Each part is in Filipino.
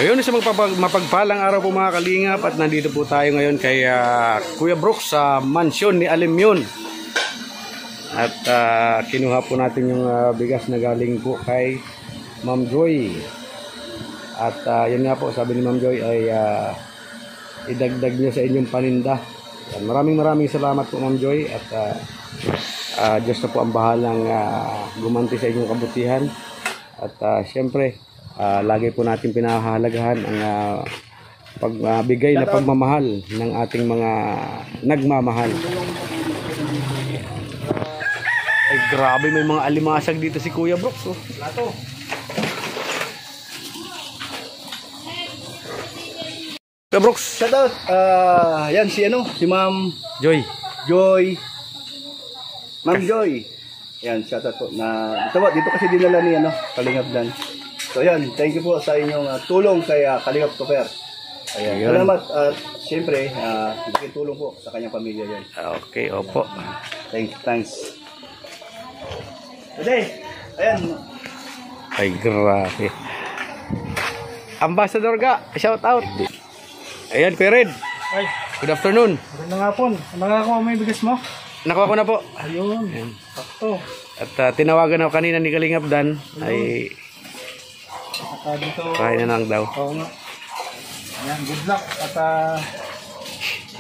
Ayun, isang mapagpalang araw po mga kalingap at nandito po tayo ngayon kay Kuya Brooks sa mansyon ni Alimyon. At kinuha po natin yung bigas na galing po kay Ma'am Joy. At yun nga po, sabi ni Ma'am Joy ay idagdag niyo sa inyong paninda. Maraming salamat po Ma'am Joy at Diyos na po ang bahalang gumanti sa inyong kabutihan. At syempre, lagi po natin pinahahalagahan ang pagbigay na pagmamahal ng ating mga nagmamahal. Ay grabe, may mga alimasag dito si Kuya Brooks. Oh. Lato. Kuya Brooks. Shout out. Yan si si Ma'am Joy. Ma'am Joy. Yan, shout out po na dito kasi dinala ni Kalingap Dan. So yan, thank you po sa inyong tulong kay Kalingap Super. Ayan. Salamat at siyempre, tulong po sa kanyang pamilya yan. Okay, opo. Thanks. Today, ayan. Ay grabe. Ambassador ka, shout out. Ayan, Pered. Ay, good afternoon. magandang hapon. Nakakuha mo yung bigas mo? Nakuha ko na po. Ayun. Sakto. At tinawagan ako kanina ni Kalingap Dan ay Dito. kaya na lang daw. Oo nga. Ayan, good luck. At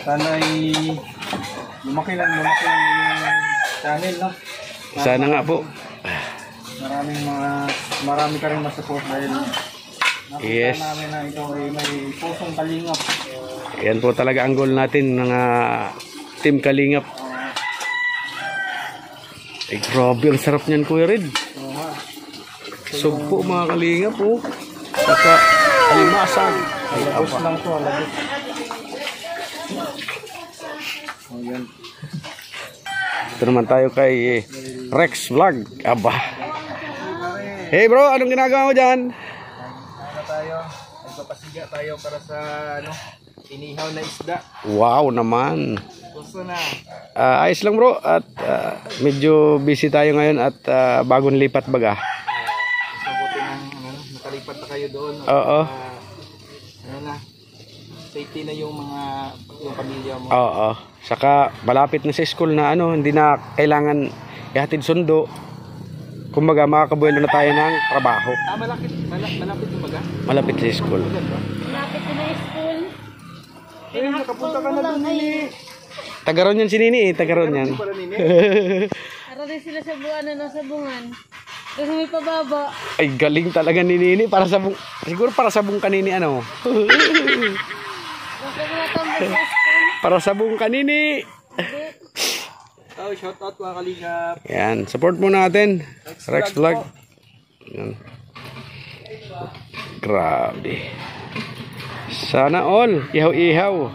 sana'y lumaki lang yung channel, no? Sana nga po. Marami ka rin masupport dahil Yes. nakita namin na ito ay may pusong kalingap. Yan po talaga ang goal natin ng Team Kalingap. Ay grabe, ang sarap niyan Kuya Red. Oo nga. Sugpo mga Kalingap po. Saka alimasag. Ay Lagos lang to, lagos. Ayan. Ito naman tayo kay Rex Vlog. Aba. Hey bro, anong ginagawa mo dyan? Nagpapasiga tayo para sa inihaw na isda. Wow naman. Gusto na. Ayos lang bro. At medyo busy tayo ngayon at bagong lipat baga. Sabuti ng nakalipat na kayo doon. Oo. Safety na yung pamilya mo. Oo. Saka malapit na sa school na hindi na kailangan ihatid sundo. Kumbaga makakabuelo na tayo ng trabaho. Malapit yung baga? Malapit sa school. Malapit na yung school. Nakapunta ka na doon, Nini. Tagaron yan si Nini Tagaron yan. Para rin sila sa buwan sa bungan. Kasi may pababa. Ay galing talaga ni Nini. Siguro para sa buong kanini Basta mga tambay sa school. Para sa buong kanini. Shout out mga kalingap. Yan, support mo natin. Rex Vlog. Yan. Grabe. Sana all. Ihaw-ihaw.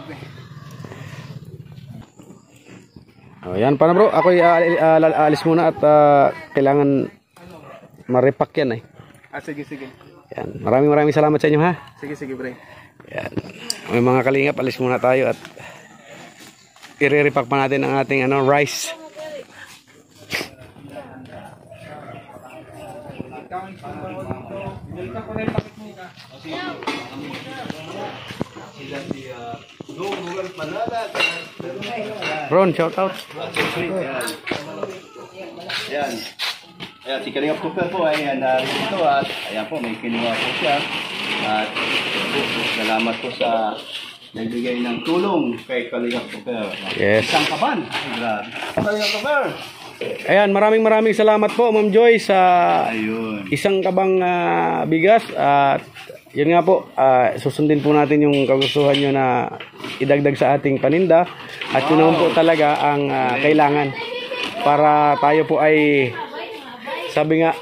Yan pa na bro. Ako'y alis muna at kailangan maripak yan Sige. Yan. Maraming salamat sa inyo ha. Sige pre. Yan. May mga kalingap, alis muna tayo at i-repack pa natin ang ating rice. Ron, shout out. Ayan. Ayan, si Kalingap Super po ay narito at ayan po, may kinuha po siya. At salamat po sa nagbigay ng tulong kay Kalingap Super. Yes. Isang kaban. Grabe. Kalingap Super. Ayan, maraming salamat po Ma'am Joy sa isang kabang bigas at yun nga po, susundin po natin yung kagustuhan nyo na idagdag sa ating paninda at yun naman po talaga ang kailangan para tayo po ay sabi nga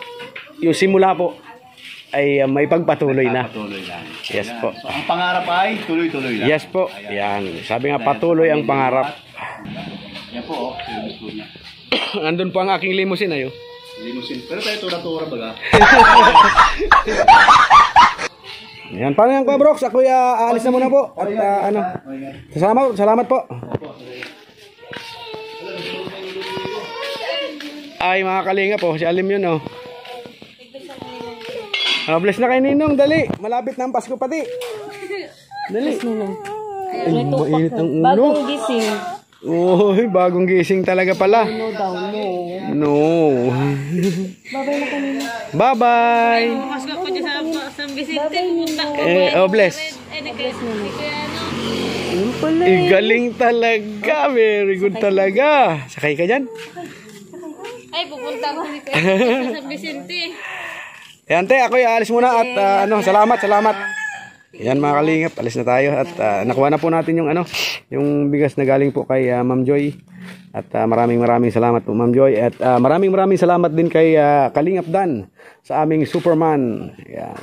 yung simula po ay may pagpatuloy na. Yes po. So, ang pangarap ay tuloy-tuloy lang. Yes po. Yan. Sabi nga patuloy ang pangarap. Yan po, niya. Andun po ang aking limousine ayo. Limousine. Pero tayo tura-tura baga. Yan, paano yan Kuya Brooks? Ako aalis na muna po. At salamat po. Ay mga kalinga po, si Alim yun Bless na kay Ninong, dali. Malapit na ang Pasko pati. Dali. Ay, mainit ang ulo. Bagong gising. Uy, bagong gising talaga pala. No daw, no. No. Babay na kanina. Bye-bye. Pasko ko dyan sa San Vicente. Pupunta ko. Bless. Nag-bless mo na. Galing talaga. Very good talaga. Sakay ka dyan? Ay, pupunta ko sa San Vicente. Ante, ako aalis muna at salamat. Yan mga kalingap, alis na tayo at nakuha na po natin yung yung bigas na galing po kay Ma'am Joy. At maraming salamat po Ma'am Joy at maraming salamat din kay Kalingap Dan sa aming Superman. Yan.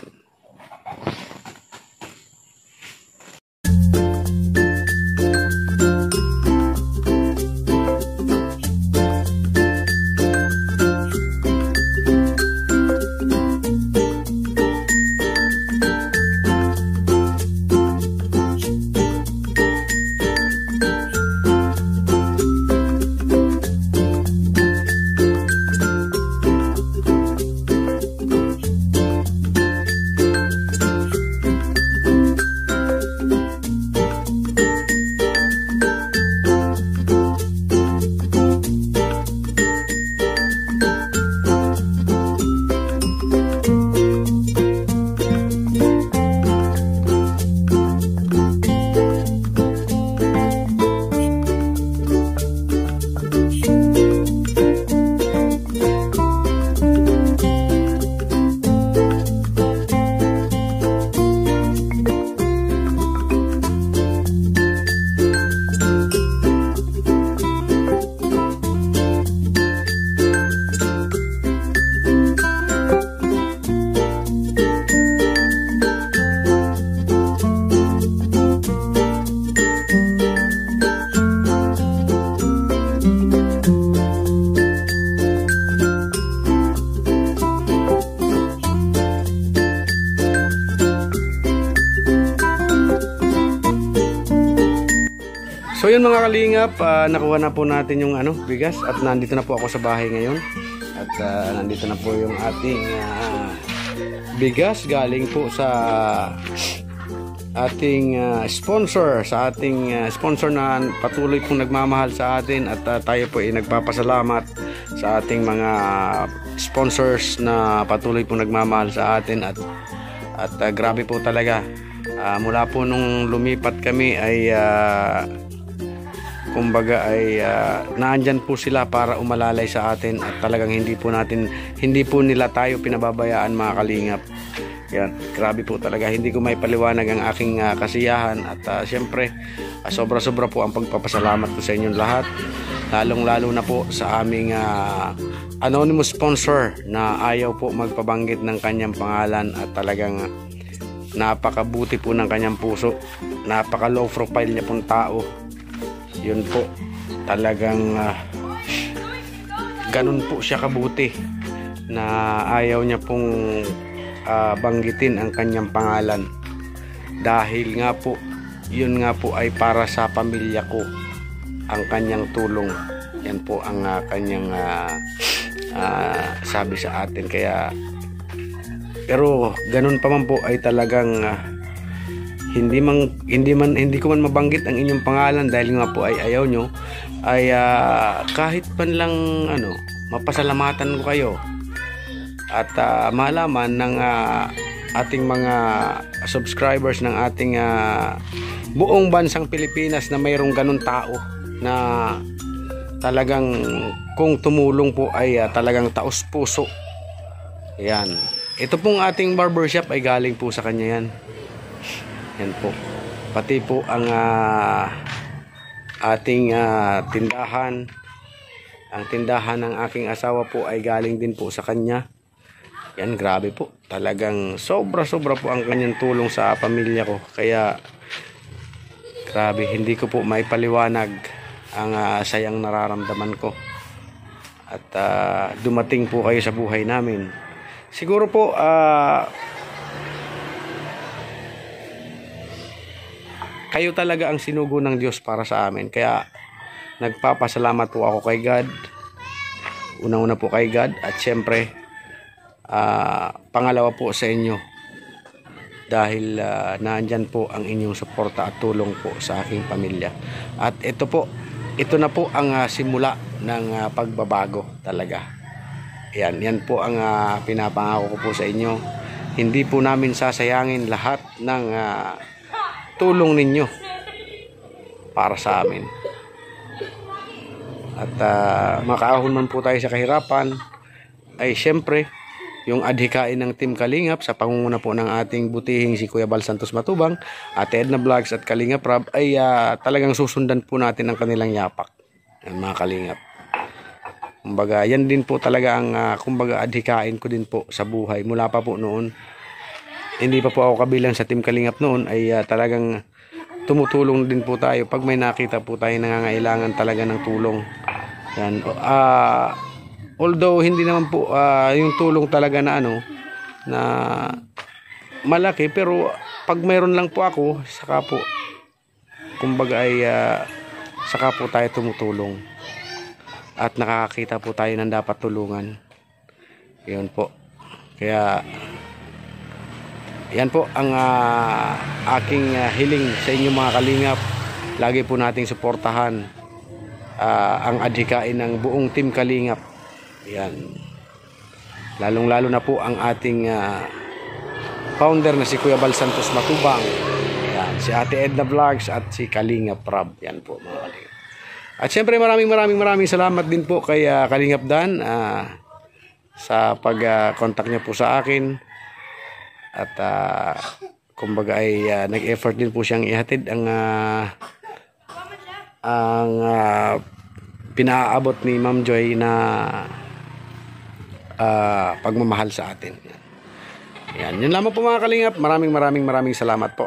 So yun mga kalingap, nakuha na po natin yung bigas at nandito na po ako sa bahay ngayon. At nandito na po yung ating bigas galing po sa ating sponsor, sponsor na patuloy pong nagmamahal sa atin at tayo po ay nagpapasalamat sa ating mga sponsors na patuloy pong nagmamahal sa atin at grabe po talaga. Mula po nung lumipat kami ay kumbaga ay naandyan po sila para umalalay sa atin at talagang hindi po nila tayo pinababayaan mga kalingap. Yan, grabe po talaga, hindi ko may paliwanag ang aking kasiyahan at siyempre sobra-sobra po ang pagpapasalamat ko sa inyong lahat, lalong-lalo na po sa aming anonymous sponsor na ayaw po magpabanggit ng kanyang pangalan at talagang napakabuti po ng kanyang puso, napaka low profile niya pong tao. Yun po, talagang ganun po siya kabuti na ayaw niya pong banggitin ang kanyang pangalan dahil nga po yun nga po ay para sa pamilya ko ang kanyang tulong. Yan po ang kanyang sabi sa atin. Kaya pero ganun pa man po ay talagang hindi ko man mabanggit ang inyong pangalan dahil nga po ay ayaw nyo ay kahit man lang mapasalamatan ko kayo at malaman ng ating mga subscribers ng ating buong bansang Pilipinas na mayroong ganun tao na talagang kung tumulong po ay talagang taos puso. Yan, ito pong ating barbershop ay galing po sa kanya yan. Yan po, pati po ang ating tindahan, ang tindahan ng aking asawa po ay galing din po sa kanya. Yan, grabe po, talagang sobra-sobra po ang kanyang tulong sa pamilya ko. Kaya grabe, hindi ko po maipaliwanag ang sayang nararamdaman ko. At dumating po kayo sa buhay namin. Siguro po kayo talaga ang sinugo ng Diyos para sa amin. Kaya nagpapasalamat po ako kay God. Una-una po kay God. At syempre pangalawa po sa inyo dahil naandyan po ang inyong suporta at tulong po sa aking pamilya. At ito na po ang simula ng pagbabago talaga. Yan po ang pinapangako ko po sa inyo. Hindi po namin sasayangin lahat ng tulong ninyo para sa amin. At makaahon man po tayo sa kahirapan, ay syempre yung adhikain ng Team Kalingap sa pangunguna po ng ating butihing si Kuya Bal Santos Matubang, Ate Edna Vlogs at Kalingap Rab, ay talagang susundan po natin ang kanilang yapak. Yan mga Kalingap. Kumbaga, yan din po talaga ang kumbaga adhikain ko din po sa buhay. Mula pa po noon, hindi pa po ako kabilang sa Team Kalingap noon, ay talagang tumutulong din po tayo pag may nakita po tayo nangangailangan talaga ng tulong. Yan. Although hindi naman po yung tulong talaga na na malaki, pero pag mayroon lang po ako, saka po kumbaga ay saka po tayo tumutulong at nakakakita po tayo ng dapat tulungan. Yun po. Kaya yan po ang aking hiling sa inyo mga Kalingap. Lagi po nating suportahan ang adhikain ng buong Team Kalingap. Yan. Lalong-lalo na po ang ating founder na si Kuya Bal Santos Matubang. Yan, si Ate Edna Vlogs at si Kalingap Rab. Yan po mga Kalingap. At syempre maraming salamat din po kay Kalingap Dan sa pag-contact niya po sa akin. At kumbaga ay nag-effort din po siyang ihatid ang pinaabot ni Ma'am Joy na pagmamahal sa atin. Yan lamang po mga Kalingap. Maraming salamat po.